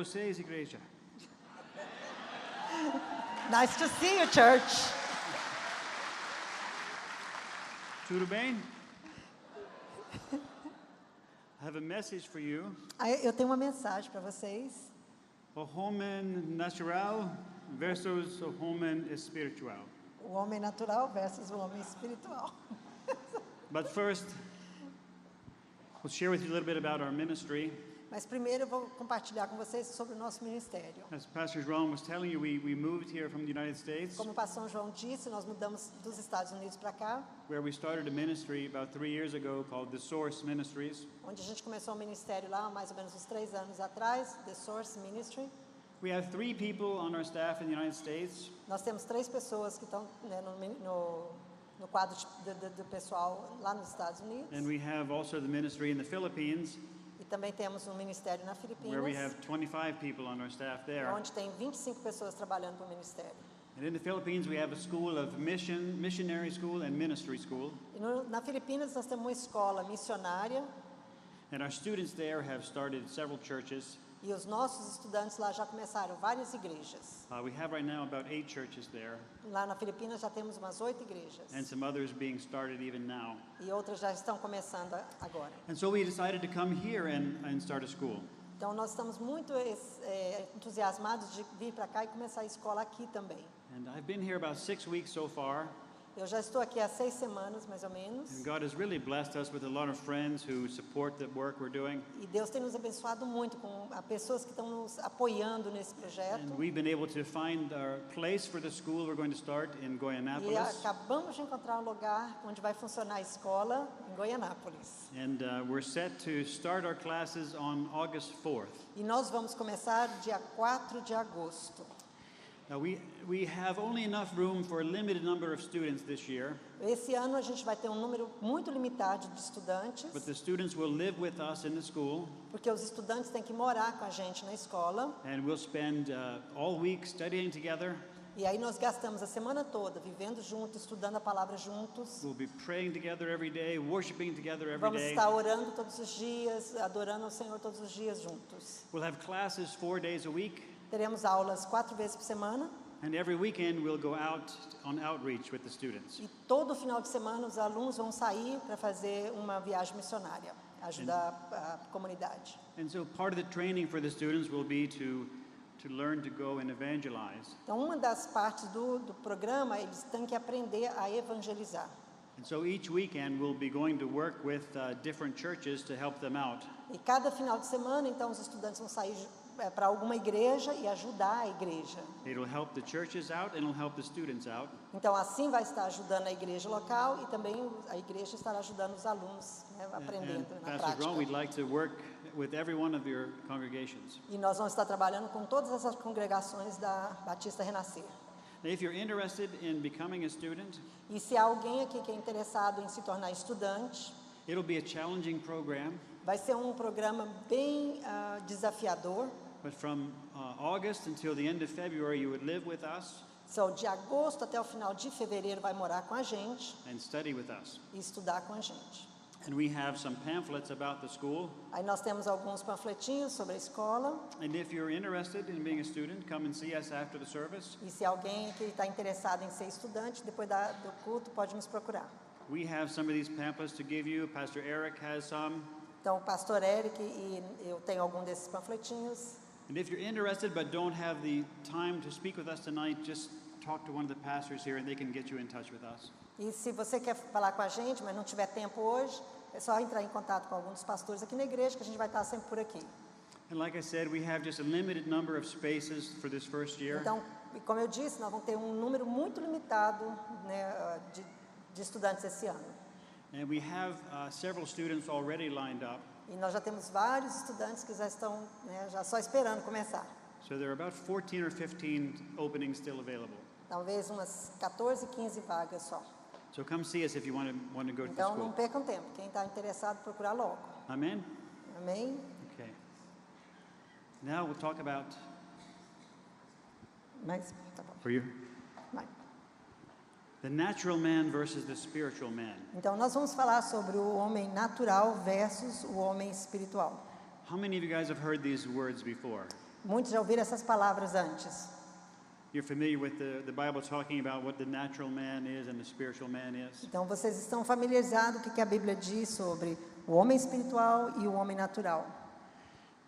vocês, igreja? Nice to see you, church. Tudo bem? I have a message for you. Eu tenho uma mensagem para vocês. O homem natural versus o homem espiritual. O homem natural versus o homem espiritual. But first, we'll share with you a little bit about our ministry. Mas primeiro eu vou compartilhar com vocês sobre o nosso ministério. As Pastor João was telling you, we moved here from the United States, Como o pastor João disse, nós mudamos dos Estados Unidos para cá, where we started a ministry about 3 years ago called The Source Ministries. onde a gente começou um ministério lá, mais ou menos uns 3 anos atrás, The Source Ministry. We have 3 people on our staff in the United States. Nós temos 3 pessoas que estão, né, no quadro do pessoal lá nos Estados Unidos. And we have also the ministry in the Philippines, E também temos um ministério na where we Filipinas, have 25 people on our staff there. onde tem 25 pessoas trabalhando para o ministério. And in the Philippines, we have a school of missionary school and ministry school. E na Filipinas nós temos uma escola missionária And our students there have started several churches. e os nossos estudantes lá já começaram várias igrejas. We have right now about 8 churches there, Lá na Filipinas já temos umas 8 igrejas and some others being started even now. e outras já estão começando agora. And so we decided to come here and start a school. Então nós estamos muito entusiasmados de vir para cá e começar a escola aqui também. And I've been here about 6 weeks so far, Eu já estou aqui há 6 semanas, mais ou menos, and God has really blessed us with a lot of friends who support the work we're doing. e Deus tem nos abençoado muito com pessoas que estão nos apoiando nesse projeto. And we've been able to find our place for the school we're going to start in E Goianápolis. acabamos de encontrar um lugar onde vai funcionar a escola em Goianápolis. And we're set to start our classes on August 4th. E nós vamos começar dia 4 de agosto. Now we have only enough room for a limited number of students this year, Esse ano a gente vai ter um número muito limitado de estudantes, but the students will live with us in the school, porque os estudantes têm que morar com a gente na escola. and we'll spend all week studying together. E aí nós gastamos a semana toda vivendo juntos, estudando a palavra juntos. We'll be praying together every day, worshiping together every Vamos day. estar orando todos os dias, adorando ao Senhor todos os dias juntos. We'll have classes 4 days a week, Teremos aulas 4 vezes por semana. and every weekend we'll go out on outreach with the students. E todo final de semana os alunos vão sair para fazer uma viagem missionária, ajudar a comunidade. And so part of the training for the students will be to learn to go and evangelize. Então uma das partes do programa, eles têm que aprender a evangelizar. And so each weekend we'll be going to work with different churches to help them out. E cada final de semana, então, os estudantes vão sair para alguma igreja e ajudar a igreja. It'll help the churches out and it'll help the students out. Então, assim vai estar ajudando a igreja local e também a igreja estará ajudando os alunos, né, aprendendo And na Pastor Ron, we'd prática. like to work with every one of your congregations. E nós vamos estar trabalhando com todas essas congregações da Batista Renascer. Now, if you're interested in becoming a student, E se há alguém aqui que é interessado em se tornar estudante, it'll be a challenging program, vai ser um programa bem desafiador. but from August until the end of February, you would live with us Então, de agosto até o final de fevereiro vai morar com a gente and study with us. e estudar com a gente. And we have some pamphlets about the school. Aí nós temos alguns panfletinhos sobre a escola. And if you're interested in being a student, come and see us after the service. E se alguém que está interessado em ser estudante, depois do culto, pode nos procurar. We have some of these pamphlets to give you. Pastor Eric has some. Então, o pastor Eric e eu tenho algum desses panfletinhos. And if you're interested but don't have the time to speak with us tonight, just talk to one of the pastors here and they can get you in touch with us. E se você quer falar com a gente, mas não tiver tempo hoje, é só entrar em contato com algum dos pastores aqui na igreja, que a gente vai estar sempre por aqui. And like I said, we have just a limited number of spaces for this first year. Então, como eu disse, nós vamos ter um número muito limitado, né, de estudantes esse ano. And we have several students already lined up. E nós já temos vários estudantes que já estão, né, já só esperando começar. So there are about 14 or 15 openings still available. Talvez umas 14, 15 vagas só. So come see us if you want to go to the Então, não school. percam tempo. Quem está interessado, procurar logo. Amen? Amém? Okay. Now we'll talk about, Mas, tá bom. for you, Vai. the natural man versus the spiritual man. Então, nós vamos falar sobre o homem natural versus o homem espiritual. How many of you guys have heard these words before? Muitos já ouviram essas palavras antes. You're familiar with the Bible talking about what the natural man is and the spiritual man is. Então vocês estão familiarizados com o que a Bíblia diz sobre o homem espiritual e o homem natural.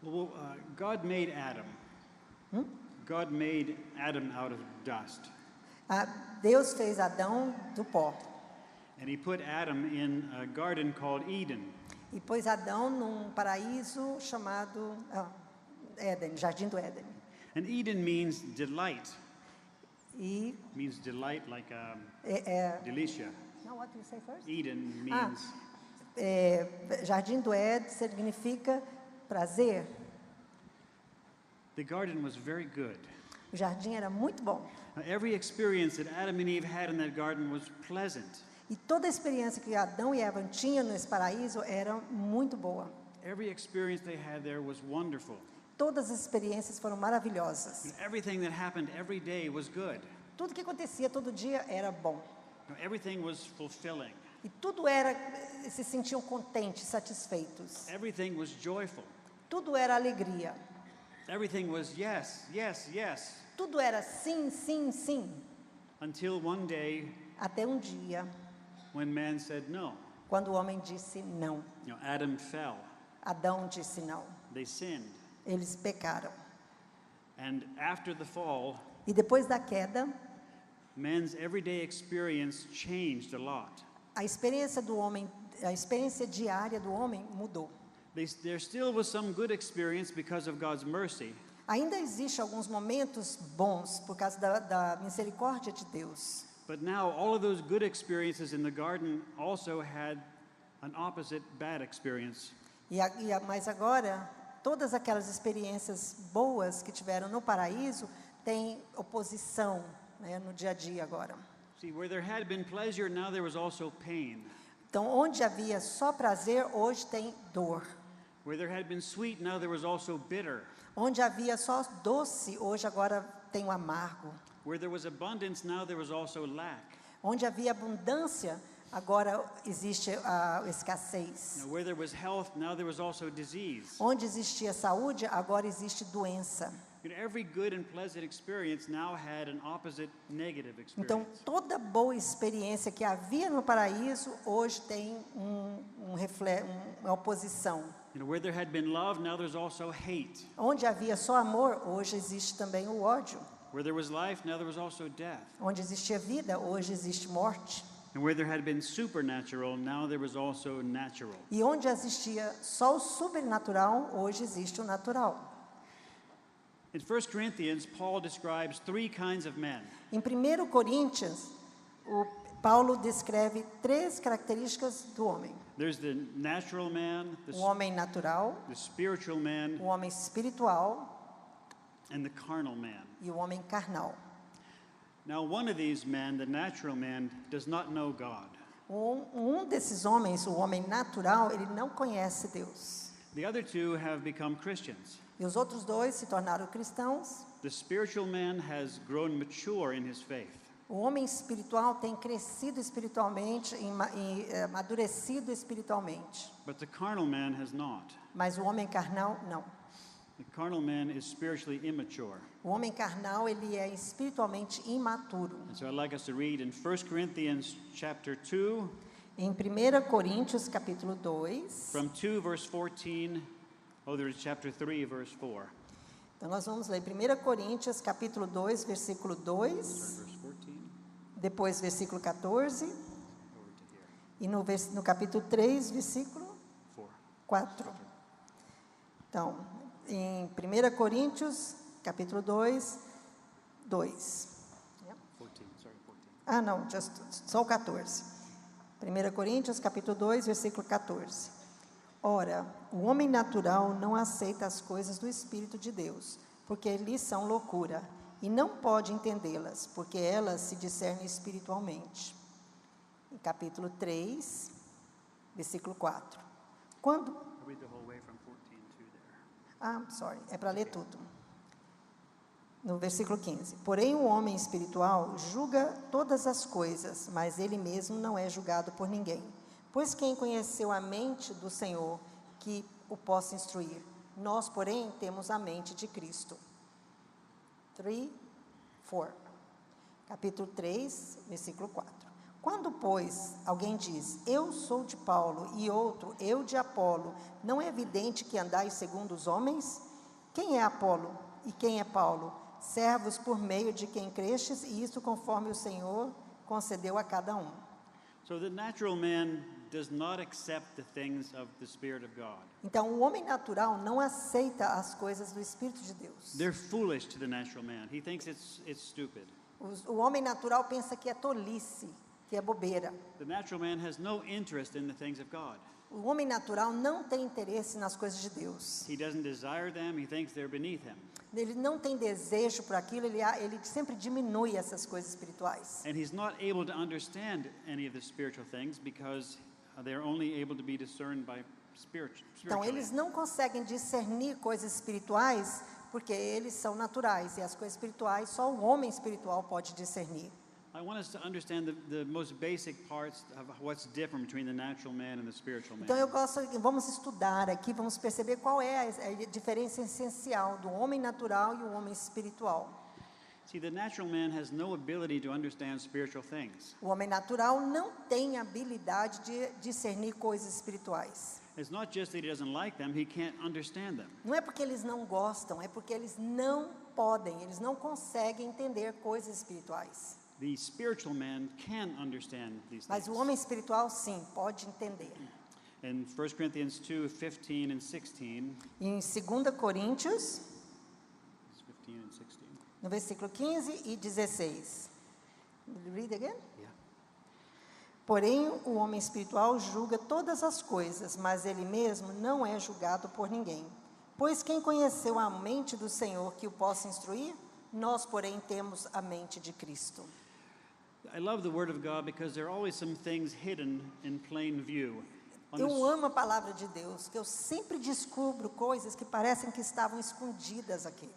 Well, God made Adam. God made Adam out of dust. Deus fez Adão do pó. And he put Adam in a garden called Eden. E pôs Adão num paraíso chamado Éden, Jardim do Éden. And Eden means delight. E Means delight like delicia. Não, what do you say first? Eden means Jardim do Éden significa prazer. the garden was very good. O jardim era muito bom. Now, every experience that Adam and Eve had in that garden was pleasant. E toda a experiência que Adão e Eva tinham nesse paraíso era muito boa. Every experience they had there was wonderful. Todas as experiências foram maravilhosas. And everything that happened every day was good. Tudo que acontecia todo dia era bom. Everything was fulfilling. E tudo era, se sentiam contentes, satisfeitos. Everything was joyful. Tudo era alegria. Everything was yes, yes, yes. Tudo era sim, sim, sim. Until one day Até um dia, when man said no. quando o homem disse não. Adam fell. Adão disse não. They sinned. Eles pecaram. And after the fall, E depois da queda, man's everyday experience changed a lot. a experiência do homem, a experiência diária do homem mudou. There still was some good experience because of God's mercy, Ainda existe alguns momentos bons por causa da misericórdia de Deus. but now all of those good experiences in the garden also had an opposite bad experience. Mas agora, todas aquelas experiências boas que tiveram no paraíso têm oposição, né, no dia a dia agora. See, where there had been pleasure, now there was also pain. Então, onde havia só prazer, hoje tem dor. Where there had been sweet, now there was also bitter. Onde havia só doce, hoje agora tem o amargo. Where there was abundance, now there was also lack. Onde havia abundância, agora existe a escassez. Where there was health, now there was also disease. Onde existia saúde, agora existe doença. Every good and pleasant experience now had an opposite negative Então, experience. toda boa experiência que havia no paraíso, hoje tem uma oposição. Where there had been love, now there's also hate. Onde havia só amor, hoje existe também o ódio. Where there was life, now there was also death. Onde existia vida, hoje existe morte. And where there had been supernatural, now there was also natural. E onde existia só o sobrenatural, hoje existe o natural. In 1 Corinthians, Paul describes three kinds of men. Em 1 Coríntios, Paulo descreve três características do homem. There's the natural man, O homem natural, the spiritual man, o homem espiritual and the carnal man. e o homem carnal. Now, one of these men, the natural man, does not know God. Desses homens, o homem natural, ele não conhece Deus. The other two have become Christians. E os outros dois se tornaram cristãos. The spiritual man has grown mature in his faith. O homem espiritual tem crescido espiritualmente e amadurecido espiritualmente. But the carnal man has not. Mas o homem carnal, não. The carnal man is spiritually immature. O homem carnal, ele é espiritualmente imaturo. And so I'd like us to read in 1 Corinthians chapter 2, Em 1 Coríntios, capítulo 2, from 2 verse 14, there's chapter 3 verse 4. então nós vamos ler 1 Coríntios, capítulo 2, versículo 2, Verse 14, depois versículo 14, over to here. e no capítulo 3, versículo 4. 4. Então, em 1 Coríntios, capítulo 2, 2. 14, sorry, 14. Não, só o 14. 1 Coríntios, capítulo 2, versículo 14. Ora, o homem natural não aceita as coisas do Espírito de Deus, porque lhes são loucura, e não pode entendê-las, porque elas se discernem espiritualmente. Em capítulo 3, versículo 4. Quando... I'll read the whole way from 14 to there. sorry, é para ler tudo. No versículo 15. Porém, o homem espiritual julga todas as coisas, mas ele mesmo não é julgado por ninguém. Pois quem conheceu a mente do Senhor que o possa instruir? Nós, porém, temos a mente de Cristo. 3, 4. Capítulo 3, versículo 4. Quando, pois, alguém diz, eu sou de Paulo, e outro, eu de Apolo, não é evidente que andais segundo os homens? Quem é Apolo e quem é Paulo? Servos por meio de quem crestes, e isso conforme o Senhor concedeu a cada um. So the natural man does not accept the things of the Spirit of God. Então, o homem natural não aceita as coisas do Espírito de Deus. They're foolish to the natural man. He thinks it's stupid. O homem natural pensa que é tolice, que é bobeira. The natural man has no interest in the things of God. O homem natural não tem interesse nas coisas de Deus. He doesn't desire them. He thinks they're beneath him. Ele não tem desejo por aquilo, ele sempre diminui essas coisas espirituais. And he's not able to understand any of the spiritual things because they're only able to be discerned by Então, spiritually. eles não conseguem discernir coisas espirituais porque eles são naturais. E as coisas espirituais, só o homem espiritual pode discernir. I want us to understand the most basic parts of what's different between the natural man and the spiritual man. Então, vamos estudar aqui, vamos perceber qual é a diferença essencial do homem natural e o homem espiritual. See, the natural man has no ability to understand spiritual things. O homem natural não tem habilidade de discernir coisas espirituais. It's not just that he doesn't like them, he can't understand them. Não é porque eles não gostam, é porque eles não podem, eles não conseguem entender coisas espirituais. The spiritual man can understand these Mas o things. homem espiritual, sim, pode entender. In 1 Corinthians 2:15 and 16, Em 2 Coríntios, 15 and 16. no versículo 15 e 16. Will you read again? Yeah. Porém, o homem espiritual julga todas as coisas, mas ele mesmo não é julgado por ninguém. Pois quem conheceu a mente do Senhor que o possa instruir? Nós, porém, temos a mente de Cristo. I love the word of God because there are always some things hidden in plain view. Eu amo a palavra de Deus, que eu sempre descubro coisas que parecem que estavam escondidas aqui.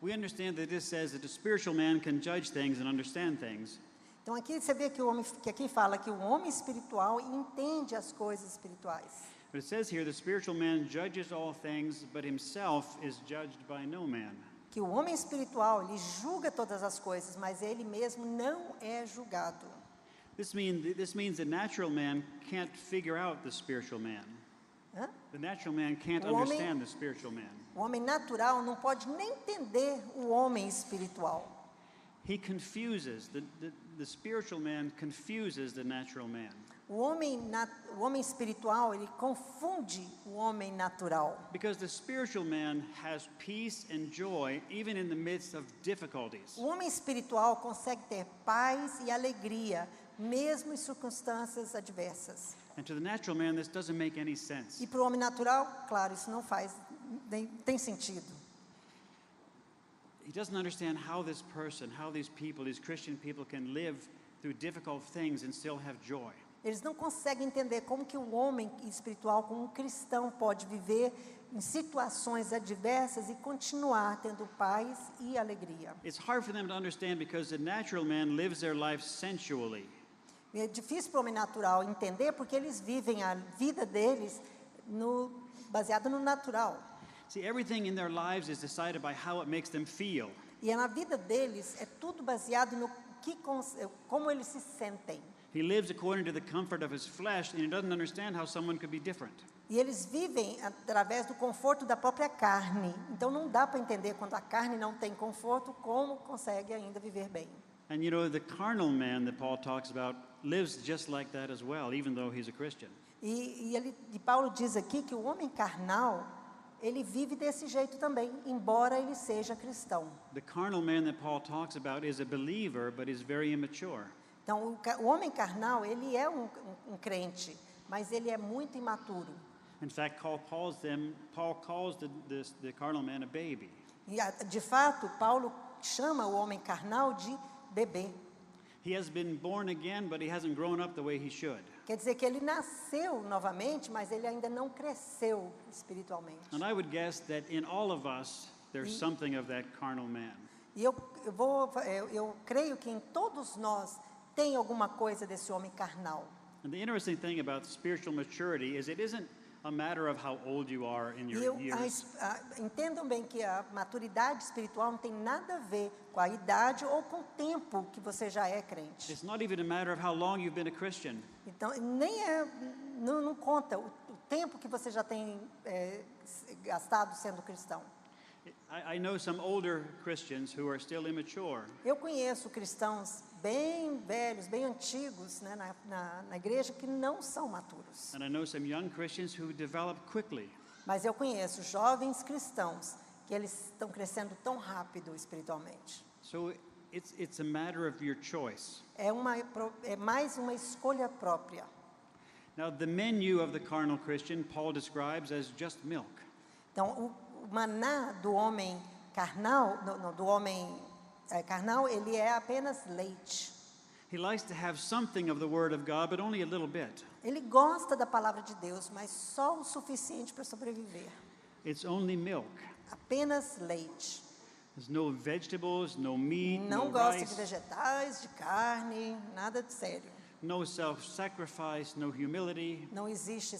We understand that this says that the spiritual man can judge things and understand things. Então aqui você vê que aqui fala que o homem espiritual entende as coisas espirituais. But it says here the spiritual man judges all things, but himself is judged by no man. Que o homem espiritual, ele julga todas as coisas, mas ele mesmo não é julgado. This means the natural man can't figure out the spiritual man. Hã? The natural man can't O homem- understand the spiritual man. O homem natural não pode nem entender o homem espiritual. He confuses, the spiritual man confuses the natural man. O homem espiritual, ele confunde o homem natural. Because the spiritual man has peace and joy even in the midst of difficulties. O homem espiritual consegue ter paz e alegria, mesmo em circunstâncias adversas. And to the natural man, this doesn't make any sense. E para o homem natural, claro, isso não tem sentido. He doesn't understand how this person, how these people, these Christian people can live through difficult things and still have joy. Eles não conseguem entender como que o homem espiritual, como um cristão, pode viver em situações adversas e continuar tendo paz e alegria. It's hard for them to understand because the natural man lives their life sensually. É difícil para o homem natural entender porque eles vivem a vida deles baseado no natural. See, everything in their lives is decided by how it makes them feel. E na vida deles é tudo baseado no como eles se sentem. He lives according to the comfort of his flesh, and he doesn't understand how someone could be different. E eles vivem através do conforto da própria carne. Então não dá para entender quando a carne não tem conforto, como consegue ainda viver bem. And you know, the carnal man that Paul talks about lives just like that as well, even though he's a Christian. E Paulo diz aqui que o homem carnal, ele vive desse jeito também, embora ele seja cristão. The carnal man that Paul talks about is a believer, but is very immature. Então, o homem carnal, ele é um crente, mas ele é muito imaturo. In fact, Paul calls the carnal man a baby. E, de fato, Paulo chama o homem carnal de bebê. He has been born again, but he hasn't grown up the way he should. Quer dizer que ele nasceu novamente, mas ele ainda não cresceu espiritualmente. And I would guess that in all of us, there's something of that carnal man. E eu creio que em todos nós tem alguma coisa desse homem carnal. And the interesting thing about spiritual maturity is it isn't a matter of how old you are in your years. Entendam bem que a maturidade espiritual não tem nada a ver com a idade ou com o tempo que você já é crente. It's not even a matter of how long you've been a Christian. Então, não conta o tempo que você já tem gastado sendo cristão. I know some older Christians who are still immature. Eu conheço cristãos bem velhos, bem antigos, né, na igreja que não são maturos. And I know some young Christians who develop quickly. Mas eu conheço jovens cristãos que eles estão crescendo tão rápido espiritualmente. So it's a matter of your choice. É mais uma escolha própria. Now, the menu of the carnal Christian, Paul describes as just milk. Então, o maná do homem carnal, carnal, ele é apenas leite. He likes to have something of the Word of God, but only a little bit. Ele gosta da palavra de Deus, mas só o suficiente para sobreviver. It's only milk. Apenas leite. There's no vegetables, no meat, Não no gosta de rice, vegetais, de carne, nada de sério. no self-sacrifice, no humility, Não existe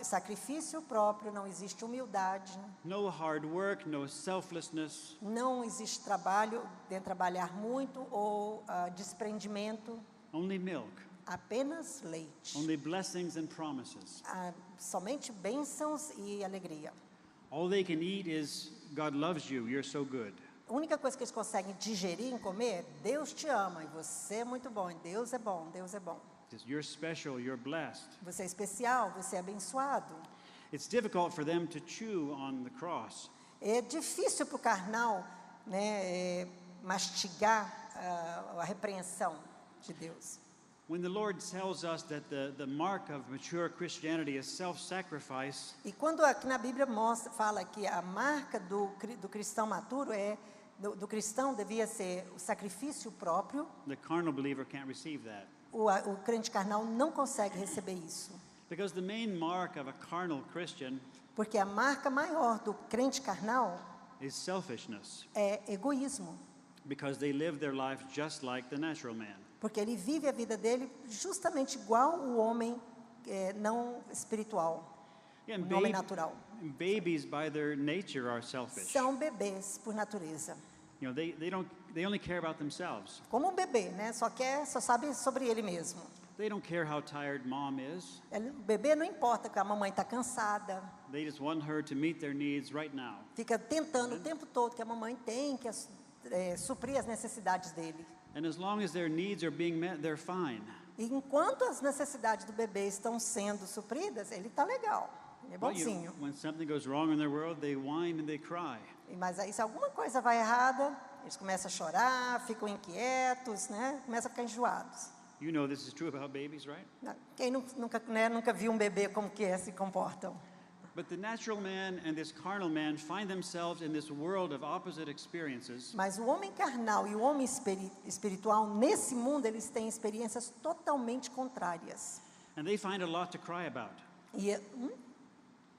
sacrifício próprio, não existe humildade, no hard work, no selflessness. não existe trabalho, de trabalhar muito ou desprendimento, Only milk. apenas leite. Only blessings and promises. Somente bênçãos e alegria. All they can eat is, God loves you, you're so good. A única coisa que eles conseguem digerir em comer é Deus te ama e você é muito bom, e Deus é bom, Deus é bom. You're special, you're blessed. Você é especial, você é abençoado. It's difficult for them to chew on the cross. É difícil para o carnal, né, mastigar a repreensão de Deus. When the Lord tells us that the mark of mature Christianity is self-sacrifice, E quando aqui na Bíblia fala que a marca do cristão maturo do cristão devia ser o sacrifício próprio, the carnal believer can't receive that. o crente carnal não consegue receber isso. Because the main mark of a carnal Christian Porque a marca maior do crente carnal is selfishness, é egoísmo. because they live their life just like the natural man. Porque ele vive a vida dele justamente igual o homem não espiritual, Yeah, o homem natural. babies by their nature are selfish. São bebês por natureza. You know, they only care about themselves. Como um bebê, né? Só sabe sobre ele mesmo. They don't care how tired mom is. O bebê não importa que a mamãe está cansada. They just want her to meet their needs right now. Fica tentando o tempo todo que a mamãe tem que suprir as necessidades dele. And as long as their needs are being met, they're fine. E enquanto as necessidades do bebê estão sendo supridas, ele está legal. Ele é But bonzinho. when something goes wrong in their world, they whine and they cry. Mas aí se alguma coisa vai errada, eles começam a chorar, ficam inquietos, né? Começam a ficar enjoados. You know this is true about babies, right? Quem nunca viu um bebê como que se comportam? But the natural man and this carnal man find themselves in this world of opposite experiences. Mas o homem carnal e o homem espiritual, nesse mundo, eles têm experiências totalmente contrárias. And they find a lot to cry about.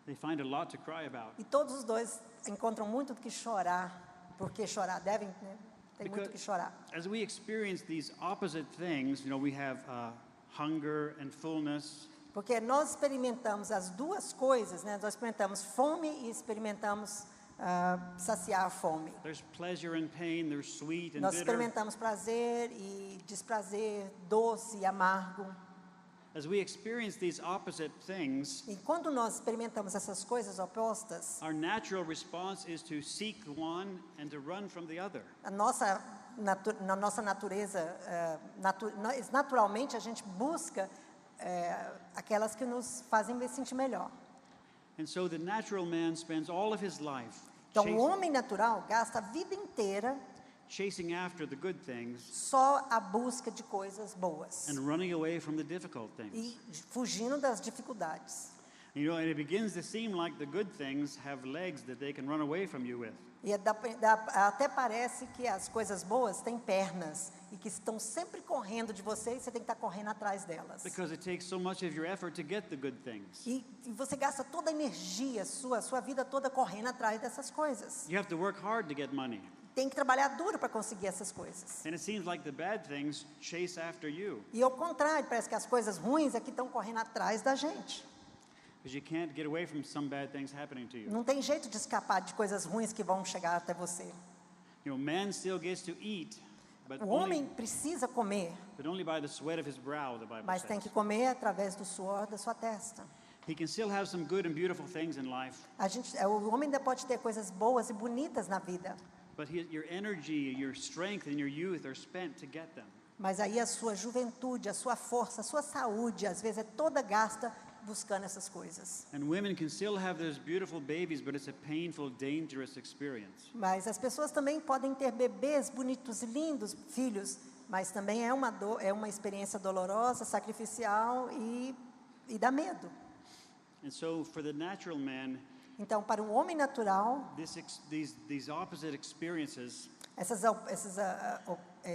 They find a lot to cry about. E todos os dois encontram muito do que chorar, porque chorar devem, né? Tem muito do que chorar. As we experience these opposite things, you know, we have hunger and fullness. Porque nós experimentamos as duas coisas, né? Nós experimentamos fome e experimentamos saciar a fome. There's pleasure and pain, there's sweet and Nós bitter. experimentamos prazer e desprazer, doce e amargo. As we experience these opposite things, E quando nós experimentamos essas coisas opostas, our natural response is to seek one and to run from the other. na nossa natureza, naturalmente a gente busca aquelas que nos fazem me sentir melhor. And so the natural man spends all of his life Então, o homem natural gasta a vida inteira chasing after the good things só à busca de coisas boas and running away from the difficult things. e fugindo das dificuldades. You know, and it begins to seem like the good things have legs that they can run away from you with. E até parece que as coisas boas têm pernas e que estão sempre correndo de você e você tem que estar correndo atrás delas. Because it takes so much of your effort to get the good things. E você gasta toda a energia sua vida toda correndo atrás dessas coisas. You have to work hard to get money. Tem que trabalhar duro para conseguir essas coisas. And it seems like the bad things chase after you. E ao contrário, parece que as coisas ruins é que estão correndo atrás da gente. Because you can't get away from some bad things happening to you. Não tem jeito de escapar de coisas ruins que vão chegar até você. Man still gets to eat, but O homem precisa comer, only by the sweat of his brow, the Bible mas tem says. que comer através do suor da sua testa. He can still have some good and beautiful things in life, O homem ainda pode ter coisas boas e bonitas na vida, but your energy, your strength, and your youth are spent to get them. mas aí a sua juventude, a sua força, a sua saúde, às vezes é toda gasta buscando essas coisas. And women can still have those beautiful babies, but it's a painful, dangerous experience. Mas as pessoas também podem ter bebês bonitos e lindos, filhos, mas também é uma experiência dolorosa, sacrificial e dá medo. And so for the natural man, Então, para o homem natural, these opposite experiences essas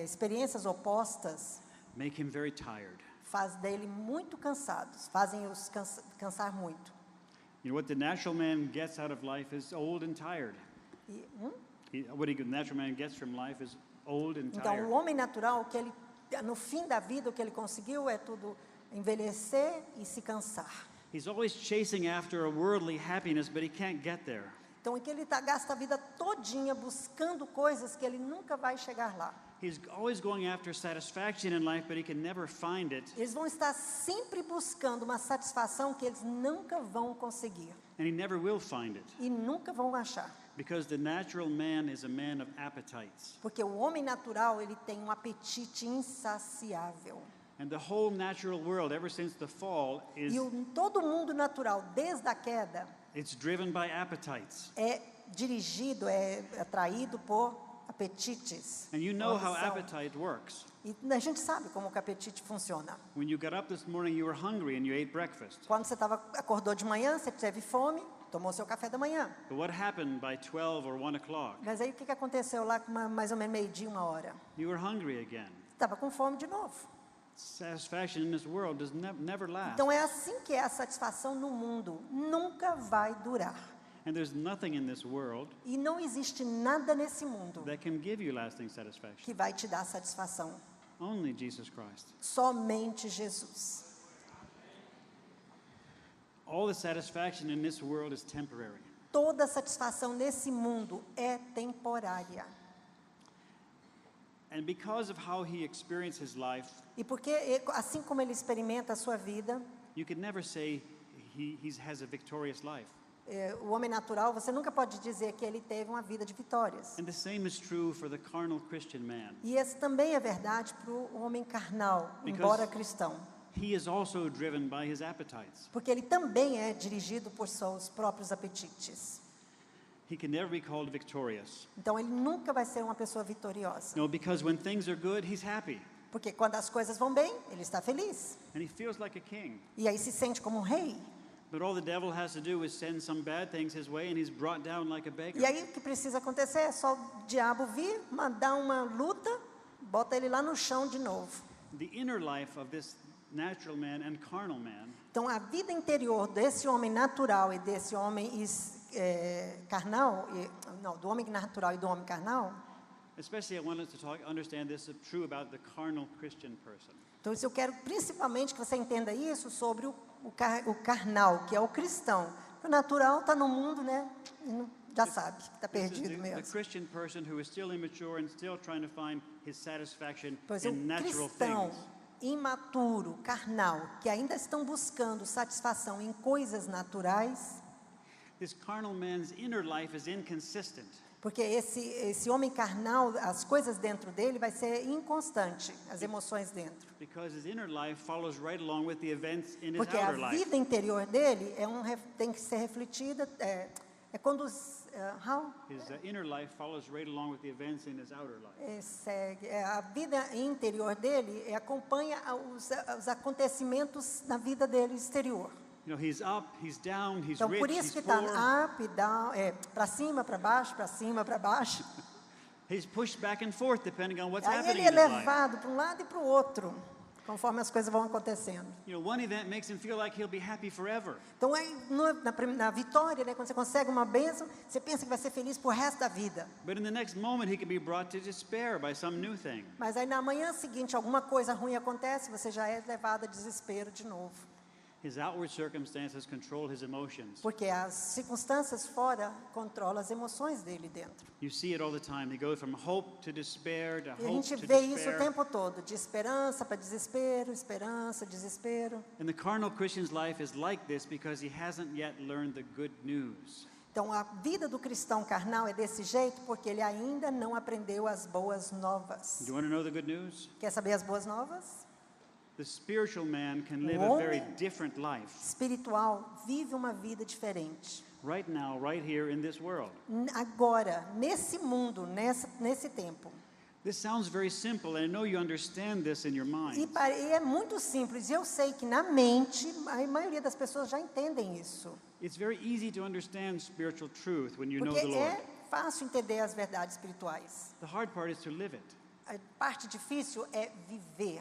experiências opostas make him very tired. faz dele muito cansados, fazem-os cansar muito. What the natural man gets out of life is old and tired. What the natural man gets from life is old and Então, tired. o homem natural, no fim da vida, o que ele conseguiu é tudo envelhecer e se cansar. He's always chasing after a worldly happiness, but he can't get there. Então, é que ele gasta a vida todinha buscando coisas que ele nunca vai chegar lá. He's always going after satisfaction in life, but he can never find it. Eles vão estar sempre buscando uma satisfação que eles nunca vão conseguir. And he never will find it. E nunca vão achar. Because the natural man is a man of appetites. Porque o homem natural, ele tem um apetite insaciável. And the whole natural world, ever since the fall, is Todo mundo natural, desde a queda, it's driven by appetites. é dirigido, é atraído por apetites. And you know how ambição. appetite works. E a gente sabe como o apetite funciona. When you got up this morning, you were hungry and you ate breakfast. Quando você acordou de manhã, você teve fome, tomou seu café da manhã. But what happened by 12 or 1 o'clock? Mas aí o que aconteceu lá com mais ou menos meio-dia, 1 hora? You were hungry again. Estava com fome de novo. Satisfaction in this world does never last. Então é assim que é a satisfação no mundo. Nunca vai durar. And there's nothing in this world E não existe nada nesse mundo that can give you lasting satisfaction. que vai te dar satisfação. Only Jesus Christ. Somente Jesus. All the satisfaction in this world is temporary. Toda satisfação nesse mundo é temporária. And because of how he experienced his life, E porque, assim como ele experimenta a sua vida, you could never say he has a victorious life. o homem natural, você nunca pode dizer que ele teve uma vida de vitórias. And the same is true for the carnal Christian man. E esse também é verdade para o homem carnal, Because embora cristão. he is also driven by his appetites. Porque ele também é dirigido por seus próprios apetites. He can never be called victorious. Então ele nunca vai ser uma pessoa vitoriosa. No, because when things are good, he's happy. Porque quando as coisas vão bem, ele está feliz. And he feels like a king. E aí se sente como um rei. But all the devil has to do is send some bad things his way and he's brought down like a beggar. E aí o que precisa acontecer é só o diabo vir, mandar uma luta, bota ele lá no chão de novo. The inner life of this natural man and carnal man Então a vida interior desse homem natural e desse homem carnal, do homem natural e do homem carnal. especially I want us to understand this is true about the carnal Christian person. Então eu quero principalmente que você entenda isso sobre o carnal, que é o cristão. O natural está no mundo, né? Já sabe, está This is perdido the mesmo. Christian person who is still immature and still trying to find his satisfaction Pois o in natural cristão things. imaturo, carnal, que ainda estão buscando satisfação em coisas naturais, This carnal man's inner life is inconsistent. porque esse homem carnal, as coisas dentro dele vai ser inconstante, as emoções dentro. Because his inner life follows right along with the events in his Porque a outer life. vida interior dele tem que ser refletida, His inner life follows right along with the events in his outer life. a vida interior dele acompanha os acontecimentos na vida dele exterior. He's up, he's down, he's Então rich, por he's isso que está poor. up e down, para cima, para baixo, para cima, para baixo. He's pushed back and forth depending on what's Aí happening ele é in his life. levado para um lado e para o outro, conforme as coisas vão acontecendo. One event makes him feel like he'll be happy forever. Então aí na vitória, né, quando você consegue uma bênção, você pensa que vai ser feliz por resto da vida. But in the next moment, he can be brought to despair by some new thing. Mas aí na manhã seguinte alguma coisa ruim acontece, você já é levado a desespero de novo. His outward circumstances control his emotions. Porque as circunstâncias fora controlam as emoções dele dentro. You see it all the time. They go from hope to despair to E a hope gente to vê isso o despair. tempo todo, de esperança para desespero, esperança, desespero. And the carnal Christian's life is like this because he hasn't yet learned the good news. Então, a vida do cristão carnal é desse jeito porque ele ainda não aprendeu as boas novas. Do you want to know the good news? Quer saber as boas novas? The spiritual man can live O a very homem different life espiritual vive uma vida diferente. right now, right here in this world. Agora, nesse mundo, nesse tempo. This sounds very simple, and I know you understand this in your E mind. é muito simples, e eu sei que na mente, a maioria das pessoas já entendem isso. It's very easy to understand spiritual truth when you know Porque the Lord. é fácil entender as verdades espirituais. The hard part is to live it. A parte difícil é viver.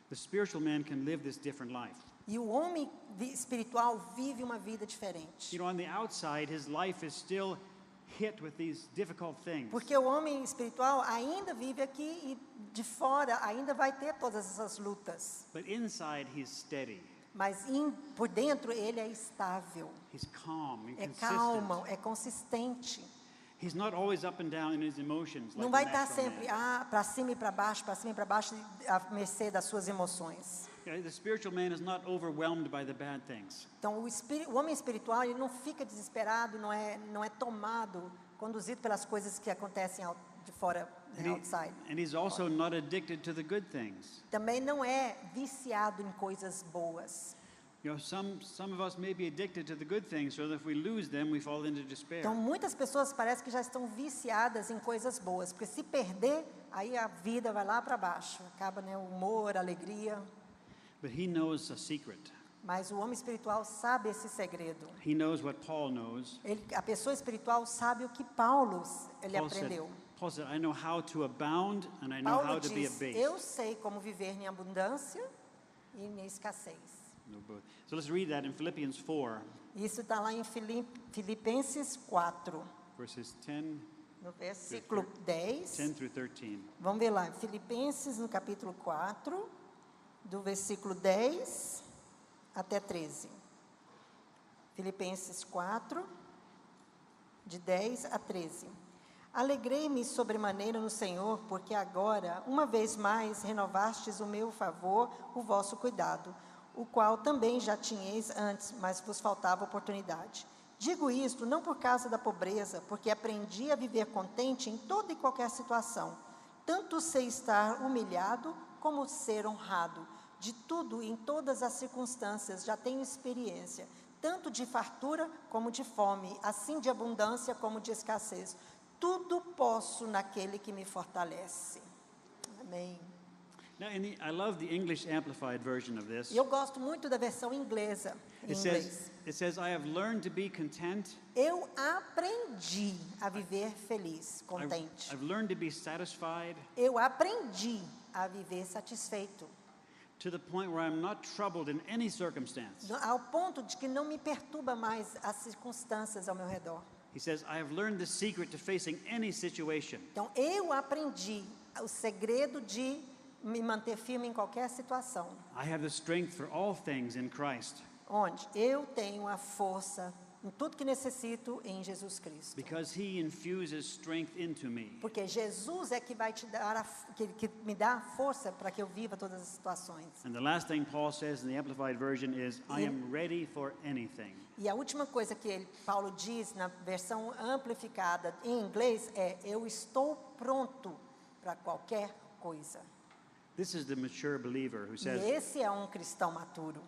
The spiritual man can live this different life. E o homem espiritual vive uma vida diferente. You know, on the outside, his life is still hit with these difficult things. Porque o homem espiritual ainda vive aqui e de fora ainda vai ter todas essas lutas. But inside, he's steady. Mas por dentro ele é estável, He's calm and é consistent. calmo, é consistente. He's not always up and down in his emotions Não like vai the estar natural sempre man. para cima e para baixo, à mercê das suas emoções. Yeah, the spiritual man is not overwhelmed by the bad things. Então o homem espiritual ele não fica desesperado, não é tomado, conduzido pelas coisas que acontecem de fora, outside. And he's also not addicted to the good things. Também não é viciado em coisas boas. You know, some of us may be addicted to the good things, so that if we lose them, we fall into despair. Então muitas pessoas parecem que já estão viciadas em coisas boas, porque se perder, aí a vida vai lá para baixo, acaba, né, o humor, a alegria. But he knows a secret. Mas o homem espiritual sabe esse segredo. He knows what Paul knows. A pessoa espiritual sabe o que Paulo aprendeu. Paul said, I know how to abound and I know Paulo how to be diz, abased. eu sei como viver em abundância e em escassez. No, both. So let's read that in Philippians 4, Isso está lá em Filipenses 4, verses 10 no versículo 10. through 13. Vamos ver lá, Filipenses no capítulo 4, do versículo 10 até 13. Filipenses 4, de 10 a 13. Alegrei-me sobremaneira no Senhor, porque agora, uma vez mais, renovastes o meu favor, o vosso cuidado, o qual também já tinhais antes, mas vos faltava oportunidade. Digo isto não por causa da pobreza, porque aprendi a viver contente em toda e qualquer situação. Tanto sei estar humilhado, como ser honrado. De tudo, em todas as circunstâncias, já tenho experiência, tanto de fartura como de fome, assim de abundância como de escassez. Tudo posso naquele que me fortalece. Amém. Now, I love the English Amplified version of this. E eu gosto muito da versão inglesa, em inglês. It says, I have learned to be content. Eu aprendi a viver feliz, contente. I've learned to be satisfied Eu aprendi a viver satisfeito. to the point where I'm not troubled in any circumstance. Ao ponto de que não me perturba mais as circunstâncias ao meu redor. He says, I have learned the secret to facing any situation. Então, eu aprendi o segredo de me manter firme em qualquer situação. I have the strength for all things in Christ. Onde eu tenho a força em tudo que necessito em Jesus Cristo. Because he infuses strength into me. Porque Jesus é que vai te dar, que me dá a força para que eu viva todas as situações. And the last thing Paul says in the Amplified version is, I am ready for anything. E a última coisa que Paulo diz na versão amplificada em inglês é: eu estou pronto para qualquer coisa. This is the mature believer who E says, esse é um cristão maturo.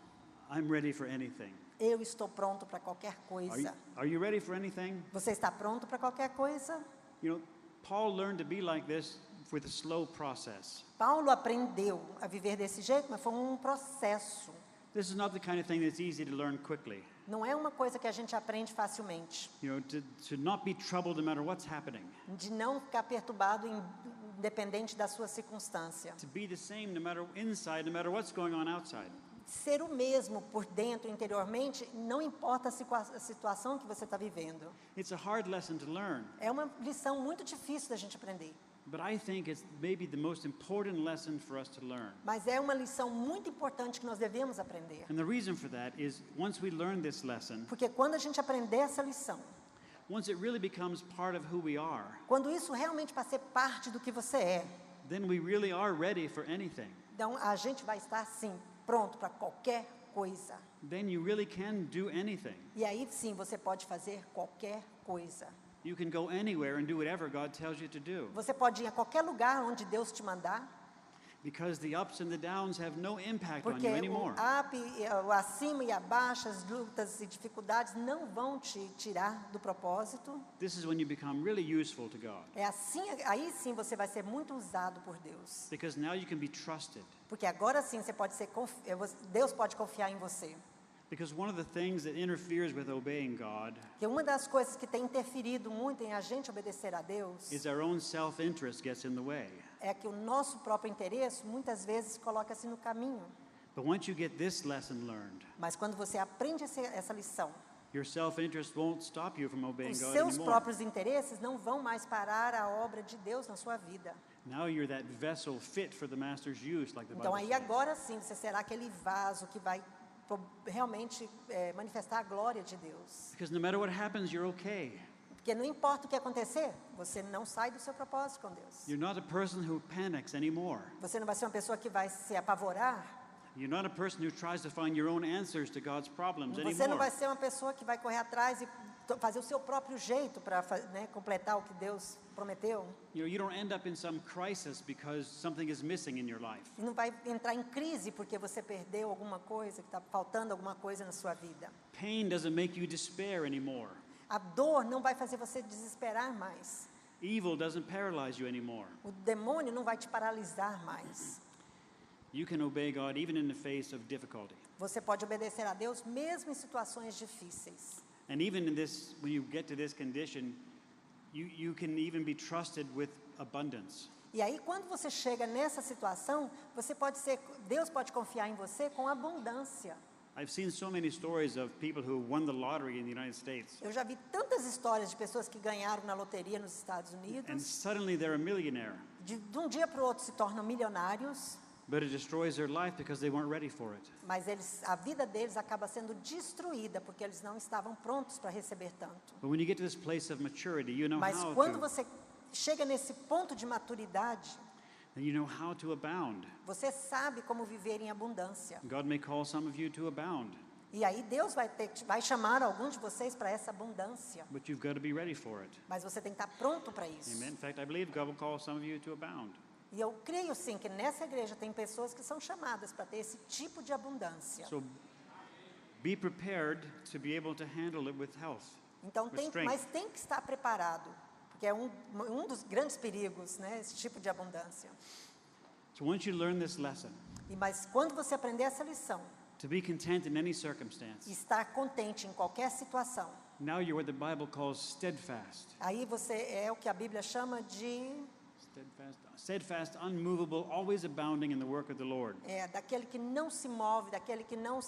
I'm ready for anything. Eu estou pronto para qualquer coisa. Are you ready for anything? Você está pronto para qualquer coisa? You know, Paul learned to be like this with a slow process. Paulo aprendeu a viver desse jeito, mas foi um processo. This is not the kind of thing that's easy to learn quickly. Não é uma coisa que a gente aprende facilmente. You know, to not be troubled no matter what's happening. De não ficar perturbado independente da sua circunstância. To be the same no matter inside, no matter what's going on outside. Ser o mesmo por dentro, interiormente, não importa a situação que você está vivendo. It's a hard lesson to learn, É uma lição muito difícil da gente aprender. But I think it's maybe the most important lesson for us to learn. Mas é uma lição muito importante que nós devemos aprender. And the reason for that is once we learn this lesson, Porque quando a gente aprender essa lição, once it really becomes part of who we are, quando isso realmente vai ser parte do que você é, then we really are ready for anything. então a gente vai estar sim pronto para qualquer coisa. Then you really can do anything. E aí sim você pode fazer qualquer coisa. You can go anywhere and do whatever God tells you to do. Você pode ir a qualquer lugar onde Deus te mandar, Because the ups and the downs have no impact on porque you anymore. o acima e abaixo, as lutas e dificuldades não vão te tirar do propósito. This is when you become really useful to God. É assim, aí sim você vai ser muito usado por Deus. Because now you can be trusted. Porque agora sim você pode ser Deus pode confiar em você. Because one of the things that interferes with obeying God Porque uma das coisas que tem interferido muito em a gente obedecer a Deus is our own self-interest gets in the way. é que o nosso próprio interesse muitas vezes coloca-se no caminho. But once you get this lesson learned, Mas quando você aprende essa lição, your self-interest won't stop you from obeying os God seus anymore. próprios interesses não vão mais parar a obra de Deus na sua vida. Now you're that vessel fit for the master's use, like the Então Bible aí says. agora sim você será aquele vaso que vai realmente manifestar a glória de Deus. Because no matter what happens, you're okay. Porque não importa o que acontecer, você não sai do seu propósito com Deus. You're not a person who panics anymore. Você não vai ser uma pessoa que vai se apavorar. You're not a person who tries to find your own answers to God's problems Você não anymore. vai ser uma pessoa que vai correr atrás e fazer o seu próprio jeito para completar o que Deus prometeu. You don't end up in some crisis because something is missing in your life. E não vai entrar em crise porque você perdeu alguma coisa, que está faltando alguma coisa na sua vida. Pain doesn't make you despair anymore. A dor não vai fazer você desesperar mais. Evil doesn't paralyze you anymore. O demônio não vai te paralisar mais. You can obey God even in the face of difficulty. Você pode obedecer a Deus mesmo em situações difíceis. And even in this, when you get to this condition, you can even be trusted with abundance. E aí quando você chega nessa situação, Deus pode confiar em você com abundância. I've seen so many stories of people who won the lottery in the United States, Eu já vi tantas histórias de pessoas que ganharam na loteria nos Estados and Unidos, suddenly they're a millionaire, de um dia para o outro se tornam milionários, but it destroys their life because they weren't ready for it. mas a vida deles acaba sendo destruída porque eles não estavam prontos para receber tanto. But when you get to this place of maturity, you know Mas how quando to, você chega nesse ponto de maturidade, you know how to abound. você sabe como viver em abundância. God may call some of you to abound, E aí Deus vai chamar alguns de vocês para essa abundância. but you've got to be ready for it. Mas você tem que estar pronto para isso. Amen. In fact, I believe God will call some of you to abound. E eu creio sim que nessa igreja tem pessoas que são chamadas para ter esse tipo de abundância. So be prepared to be able to handle it with health. Então with strength. mas tem que estar preparado, porque é um dos grandes perigos, né, esse tipo de abundância. So once you learn this lesson, Mas quando você aprender essa lição, to be content in any circumstance, e estar contente em qualquer situação, now you're what the Bible calls steadfast. aí você é o que a Bíblia chama de Steadfast, unmovable, always abounding in the work of the Lord. daquele que não se move, daquele que não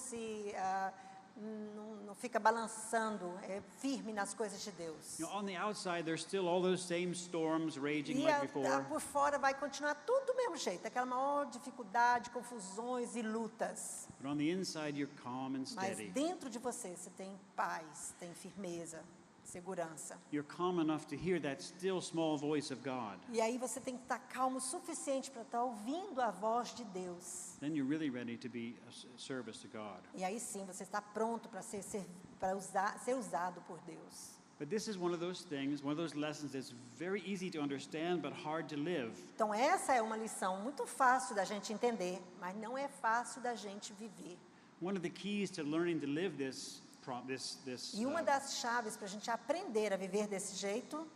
não fica balançando, é firme nas coisas de Deus. You know, on the outside, there's still all those same storms raging E like before. por fora vai continuar tudo do mesmo jeito, aquela maior dificuldade, confusões e lutas. But on the inside, you're calm and Mas steady. dentro de você tem paz, tem firmeza, segurança. You're calm enough to hear that still small voice of God. E aí você tem que estar calmo o suficiente para estar ouvindo a voz de Deus. Then you're really ready to be a service to God. E aí sim você está pronto para ser usado por Deus. But this is one of those things, one of those lessons that's very easy to understand but hard to live. Então essa é uma lição muito fácil da gente entender, mas não é fácil da gente viver. One of the keys to learning to live this E uma das chaves para a gente aprender a viver desse jeito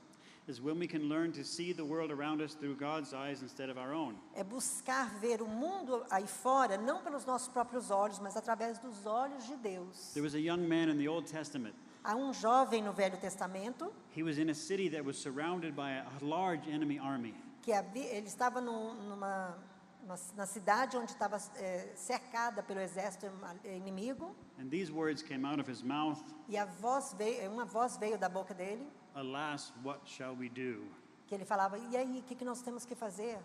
is when we can learn to see the world around us through God's eyes instead of our own. é buscar ver o mundo aí fora, não pelos nossos próprios olhos, mas através dos olhos de Deus. There was a young man in the Old Testament. Há um jovem no Velho Testamento He was in a city that was surrounded by a large enemy army. que ele estava na cidade onde estava cercada pelo exército inimigo, And these words came out of his mouth, e uma voz veio da boca dele: "Alas, what shall we do?" que ele falava, e aí, o que nós temos que fazer?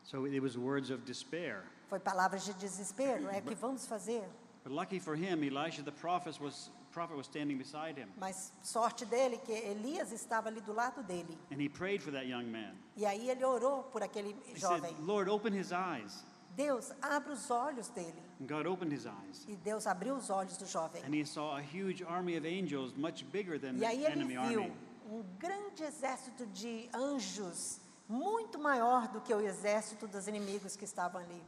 So it was words of despair. Foi palavras de desespero, o que vamos fazer? But lucky for him, Elisha the prophet was standing beside him. Mas sorte dele que Elias estava ali do lado dele. And he prayed for that young man. E aí ele orou por aquele He jovem. said, Lord, open his eyes. Deus, abre os olhos dele. And God opened his eyes. E Deus abriu os olhos do jovem. And he saw a huge army of angels, much bigger than E the aí ele enemy viu army. grande exército de anjos, muito maior do que o exército dos inimigos que estavam ali.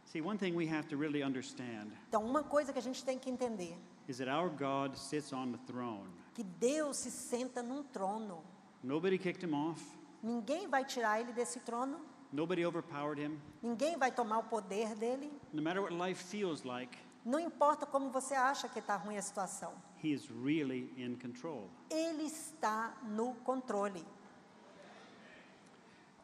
See, one thing we have to really understand Então, uma coisa que a gente tem que entender, is that our God sits on the throne. que Deus se senta num trono. Nobody kicked him off. Ninguém vai tirar ele desse trono. Nobody overpowered him. Ninguém vai tomar o poder dele. No matter what life feels like, Não importa como você acha que está ruim a situação. he is really in control. Ele está no controle.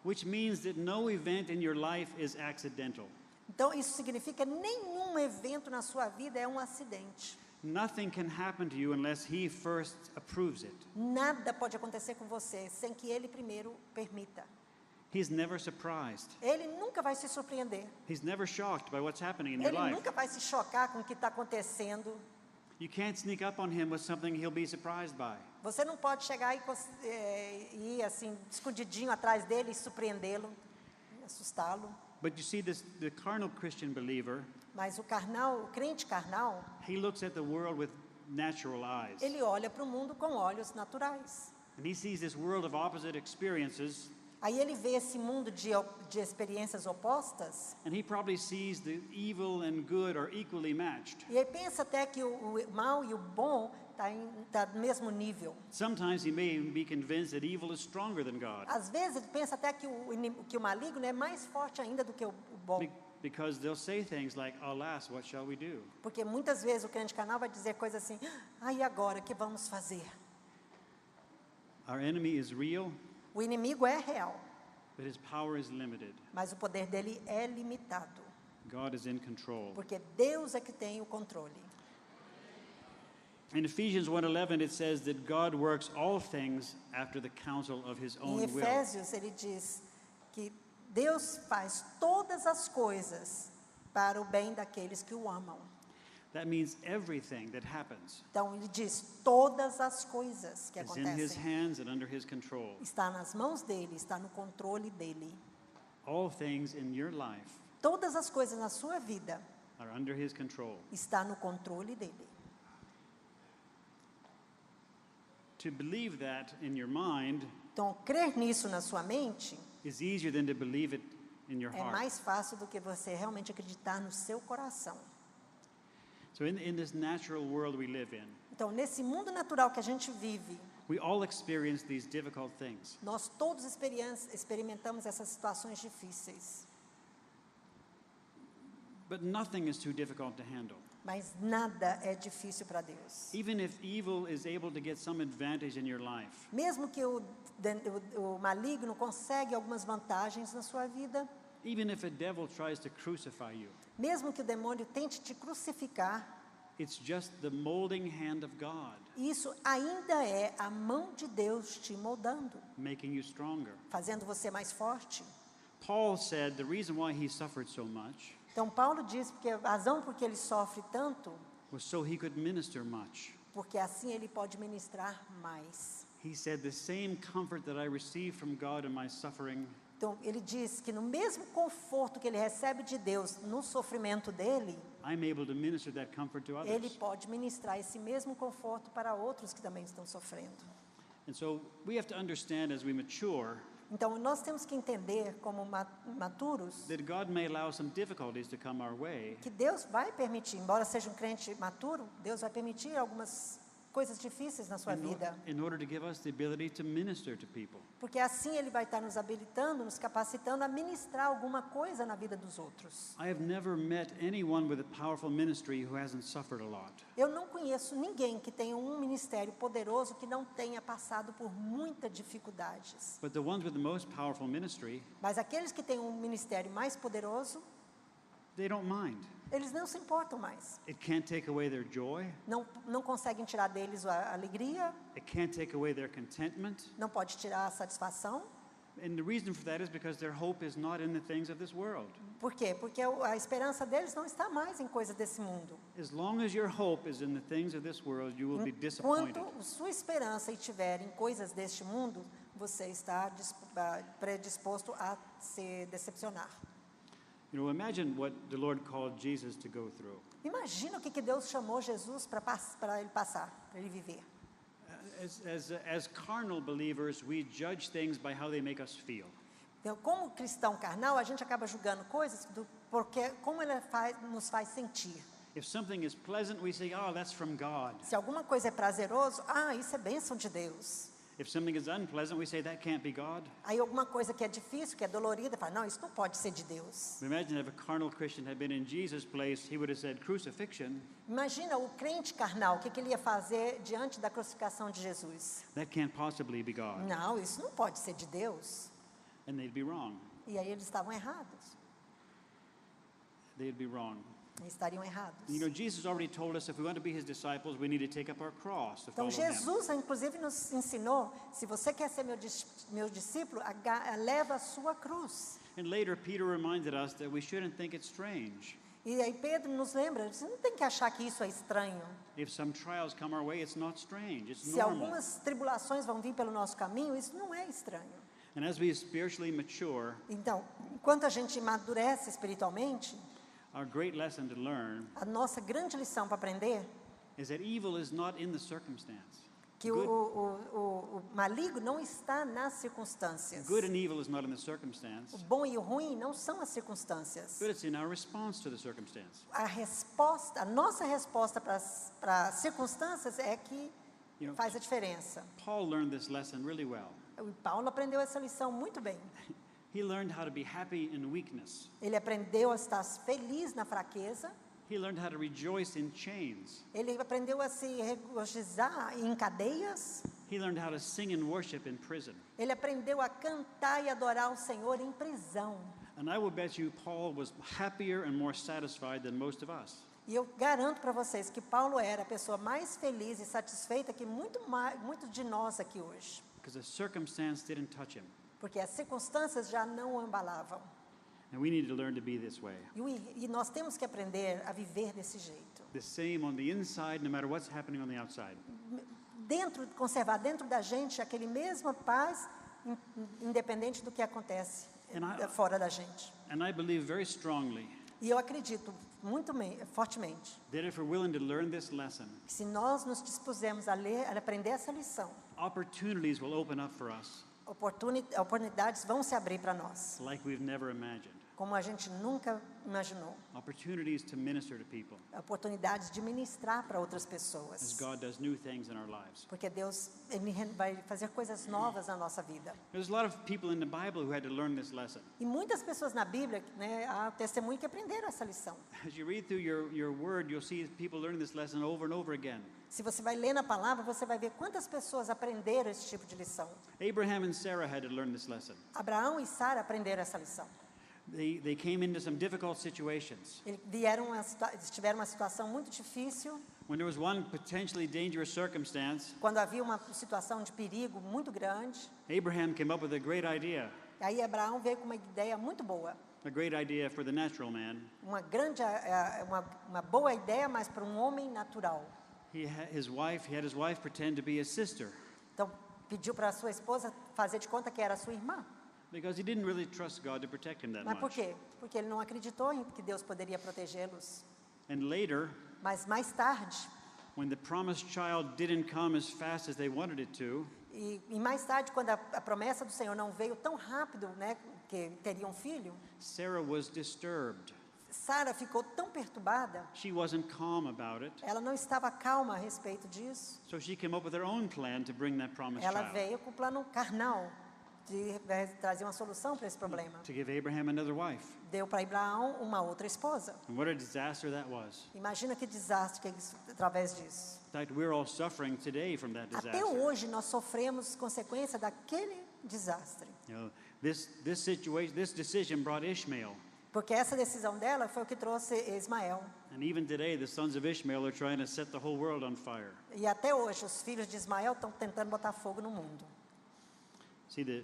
Which means that no event in your life is accidental. Então, isso significa que nenhum evento na sua vida é um acidente. Nothing can happen to you unless he first approves it. Nada pode acontecer com você sem que ele primeiro permita. He's never surprised. Ele nunca vai se surpreender. He's never shocked by what's happening in your Ele life. nunca vai se chocar com o que está acontecendo. You can't sneak up on him with something he'll be surprised by. Você não pode chegar e ir assim, escondidinho atrás dele e surpreendê-lo, assustá-lo. But you see, the carnal Christian believer, Mas o carnal, o crente carnal, he looks at the world with natural eyes. ele olha para o mundo com olhos naturais. And he sees this world of opposite experiences, Aí ele vê esse mundo de experiências opostas and he probably sees the evil and good are equally matched. e ele pensa até que o mal e o bom tá no mesmo nível. Sometimes he may even be convinced that evil is stronger than God, Às vezes ele pensa até que o maligno é mais forte ainda do que o bom. because they'll say things like, alas, what shall we do? Porque muitas vezes o crente carnal vai dizer coisas assim, e agora, o que vamos fazer? Our enemy is real, O inimigo é real, but his power is limited. mas o poder dele é limitado. God is in control. Porque Deus é que tem o controle. In Ephesians 1:11 it says that God works all things after the counsel of his own Em will. Efésios ele diz que Deus faz todas as coisas para o bem daqueles que o amam. That means everything that happens Então ele diz todas as coisas que is in his acontecem. hands and under his control. Está nas mãos dele, está no controle dele. All things in your life Todas as coisas na sua vida are under his control. está no controle dele. To believe that in your mind Então crer nisso na sua mente is easier than to believe it in your é heart. mais fácil do que você realmente acreditar no seu coração. So in this natural world we live in, Então nesse mundo natural que a gente vive, we all experience these difficult things. nós todos experimentamos essas situações difíceis. But nothing is too difficult to handle. Mas nada é difícil para Deus. Even if evil is able to get some advantage in your life, Mesmo que o maligno consegue algumas vantagens na sua vida, even if a devil tries to crucify you, mesmo que o demônio tente te crucificar, it's just the molding hand of God isso ainda é a mão de Deus te moldando, making you stronger. fazendo você mais forte. Paul said the reason why he suffered so much Então Paulo diz que a razão por que ele sofre tanto, was so he could minister much. porque assim ele pode ministrar mais. He said the same comfort that I receive from God in my suffering, Então ele diz que no mesmo conforto que ele recebe de Deus no sofrimento dele, I'm able to minister that comfort to ele others. pode ministrar esse mesmo conforto para outros que também estão sofrendo. And so we have to understand as we mature Então nós temos que entender como maturos that God may allow some difficulties to come our way que Deus vai permitir, embora seja um crente maturo, Deus vai permitir algumas coisas difíceis na sua vida, in order to give us the ability to minister to people. porque assim ele vai estar nos habilitando, nos capacitando a ministrar alguma coisa na vida dos outros. I have never met anyone with a powerful ministry who hasn't suffered a lot. Eu não conheço ninguém que tenha um ministério poderoso que não tenha passado por muitas dificuldades. But the ones with the most powerful ministry, Mas aqueles que têm um ministério mais poderoso, they don't mind. Eles não se importam mais. It can't take away their joy. Não conseguem tirar deles a alegria. It can't take away their contentment. Não pode tirar a satisfação. And the reason for that is because their hope is not in the things of this world. Por quê? Porque a esperança deles não está mais em coisas desse mundo. As long as your hope is in the things of this world, you will be disappointed. Enquanto sua esperança estiver em coisas deste mundo, você está predisposto a se decepcionar. You know, imagine what the Lord called Jesus to go through. Imagina o que Deus chamou Jesus para ele passar, para ele viver. As carnal believers, we judge things by how they make us feel. Então, como cristão carnal, a gente acaba julgando coisas porque como ele nos faz sentir. If something is pleasant, we say, "Oh, that's from God." Se alguma coisa é prazeroso, isso é bênção de Deus. If something is unpleasant, we say that can't be God. Aí alguma coisa que é difícil, que é dolorida, fala, não, isso não pode ser de Deus. Imagine if a carnal Christian had been in Jesus' place, he would have said crucifixion. Imagina o crente carnal, o que ele ia fazer diante da crucificação de Jesus? That can't possibly be God. Não, isso não pode ser de Deus. And they'd be wrong. E aí eles estavam errados. They'd be wrong. Eles estariam errados. You know, Jesus already told us if we want to be his disciples, we need to take up our cross to follow Então him. Jesus, inclusive, nos ensinou, se você quer ser meu discípulo, leva a sua cruz. And later, Peter reminded us that we shouldn't think it's strange. E aí Pedro nos lembra, você não tem que achar que isso é estranho. If some trials come our way, it's not strange, it's Se normal. algumas tribulações vão vir pelo nosso caminho, isso não é estranho. And as we spiritually mature, Então, enquanto a gente amadurece espiritualmente, our great lesson to learn a nossa grande lição para aprender is that evil is not in the circumstance. que o maligno não está nas circunstâncias. Good and evil is not in the circumstance, O bom e o ruim não são as circunstâncias. but it's in our response to the circumstance. A nossa resposta para as circunstâncias é que You know, faz a diferença. Paul learned this lesson really well. O Paulo aprendeu essa lição muito bem. He learned how to be happy in weakness. Ele aprendeu a estar feliz na fraqueza. He learned how to rejoice in chains. Ele aprendeu a se regozijar em cadeias. He learned how to sing and worship in prison. Ele aprendeu a cantar e adorar o Senhor em prisão. And I will bet you Paul was happier and more satisfied than most of us. E eu garanto para vocês que Paulo era a pessoa mais feliz e satisfeita que muito de nós aqui hoje. Because the circumstance didn't touch him. Porque as circunstâncias já não o embalavam. And we need to learn to be this way. E nós temos que aprender a viver desse jeito. The same on the inside, no matter what's happening on the outside. Conservar dentro da gente aquele mesmo paz, independente do que acontece fora da gente. And I believe very strongly E eu acredito fortemente that if we're willing to learn this lesson, que se nós nos dispusermos a aprender essa lição, opportunities will open up for us oportunidades vão se abrir para nós, like we've never imagined. como a gente nunca imaginou. Opportunities to minister to people Oportunidades de ministrar para outras as pessoas. God does new things in our lives. Porque Deus ele vai fazer coisas novas na nossa vida. There's a lot of people in the Bible who had to learn this lesson. E muitas pessoas na Bíblia, há testemunho que aprenderam essa lição. As you read through your word, you'll see people learning this lesson over and over again. Se você vai ler na palavra, você vai ver quantas pessoas aprenderam esse tipo de lição. Abraham and Sarah had to learn this lesson. Abraão e Sara aprenderam essa lição. They came into some difficult situations. Eles tiveram uma situação muito difícil. When there was one potentially dangerous circumstance, Quando havia uma situação de perigo muito grande, Abraham came up with a great idea. aí Abraão veio com uma ideia muito boa. A great idea for the natural man. Uma boa ideia, mas para um homem natural. He had his wife pretend to be his sister Então, pediu para a sua esposa fazer de conta que era a sua irmã. because he didn't really trust God to protect him that Mas por much. quê? Porque ele não acreditou em que Deus poderia protegê-los. And later, Mas mais tarde, when the promised child didn't come as fast as they wanted it to, e mais tarde, quando a promessa do Senhor não veio tão rápido, que teria um filho, Sarah was disturbed. Sara ficou tão perturbada, She wasn't calm about it, ela não estava calma a respeito disso. so she came up with her own plan to bring that promised Ela child, veio com o plano carnal de trazer uma solução para esse problema. to give Abraham another wife. Deu para Abraão uma outra esposa. And what a disaster that was. Imagina que desastre que isso, através disso. In fact, we're all suffering today from that Até disaster. hoje nós sofremos consequência daquele desastre. You know, this decision brought Ishmael. Porque essa decisão dela foi o que trouxe Ismael. And even today, the sons of Ishmael are trying to set the whole world on fire. E até hoje, os filhos de Ismael estão tentando botar fogo no mundo. See, there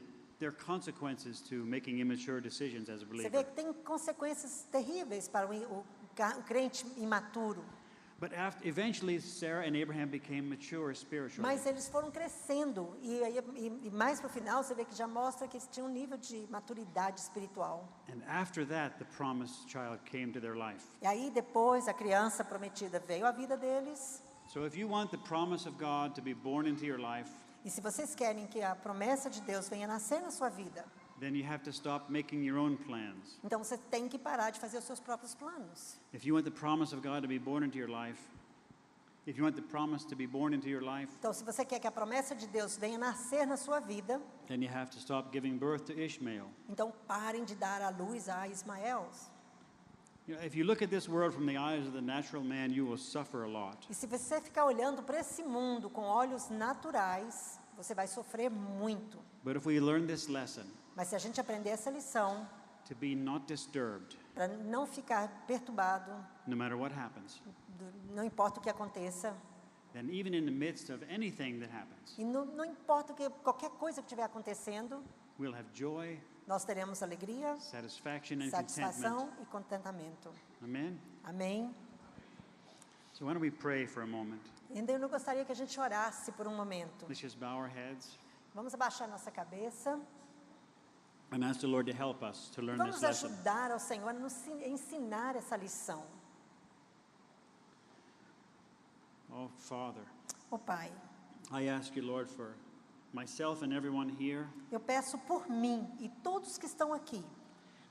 are consequences to making immature decisions as a Você vê believer. que tem consequências terríveis para o crente imaturo. But eventually, Sarah and Abraham became mature spiritually. Mas eles foram crescendo. E mais para o final, você vê que já mostra que eles tinham um nível de maturidade espiritual. And after that, the promised child came to their life. E aí depois a criança prometida veio à vida deles. So if you want the promise of God to be born into your life, E se vocês querem que a promessa de Deus venha nascer na sua vida, then you have to stop making your own plans. então você tem que parar de fazer os seus próprios planos. If you want the promise of God to be born into your life, if you want the promise to be born into your life, Então, se você quer que a promessa de Deus venha nascer na sua vida, then you have to stop giving birth to Ishmael. então parem de dar à luz a Ismael. You know, if you look at this world from the eyes of the natural man, you will suffer a lot. E se você ficar olhando para esse mundo com olhos naturais, você vai sofrer muito. But if we learn this lesson, Mas se a gente aprender essa lição, to be not disturbed, para não ficar perturbado, no matter what happens, não importa o que aconteça, then even in the midst of anything that happens, e não importa qualquer coisa que estiver acontecendo, we'll have joy, nós teremos alegria, satisfaction, and satisfação contentment. e contentamento. Amen? Amém? So why don't we pray for a moment? Então, eu não gostaria que a gente orasse por um momento. Let's just bow our heads Vamos abaixar nossa cabeça. and ask the Lord to help us to learn Vamos this lesson. ajudar ao Senhor a nos ensinar essa lição. Oh, Father, Ó Pai, I ask you, Lord, for myself and everyone here, eu peço por mim e todos que estão aqui,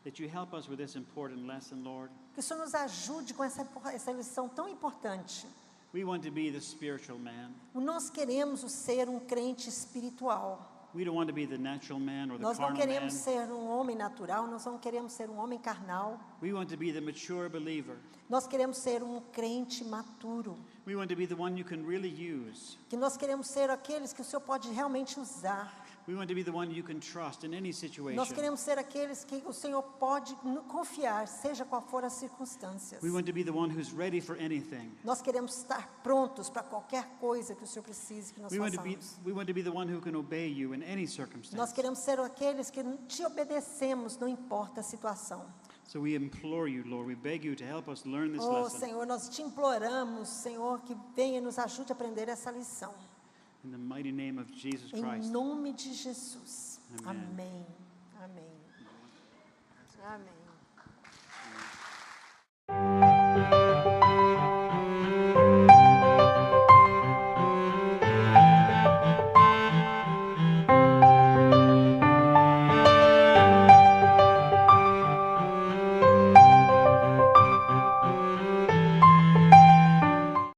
that you help us with this important lesson, Lord. que o Senhor nos ajude com essa lição tão importante. We want to be the spiritual man. Nós queremos ser um crente espiritual. We don't want to be the natural man or the Nós não carnal queremos man. ser um homem natural, nós não queremos ser um homem carnal. We want to be the mature believer. Nós queremos ser um crente maturo. We want to be the one you can really use. Que nós queremos ser aqueles que o Senhor pode realmente usar. We want to be the one you can trust in any situation. Nós queremos ser aqueles que o Senhor pode confiar, seja qual for as circunstâncias. We want to be the one who's ready for anything. Nós queremos estar prontos para qualquer coisa que o Senhor precise que nós We want to façamos. be the one who can obey you in any Nós circumstance. queremos ser aqueles que te obedecemos, não importa a situação. So we implore you, Lord, we beg you to help us learn this Oh, lesson. Senhor, nós te imploramos, Senhor, que venha e nos ajude a aprender essa lição. In the mighty name of Jesus Em Christ. nome de Jesus. Amém. Amém. Amém. Amém.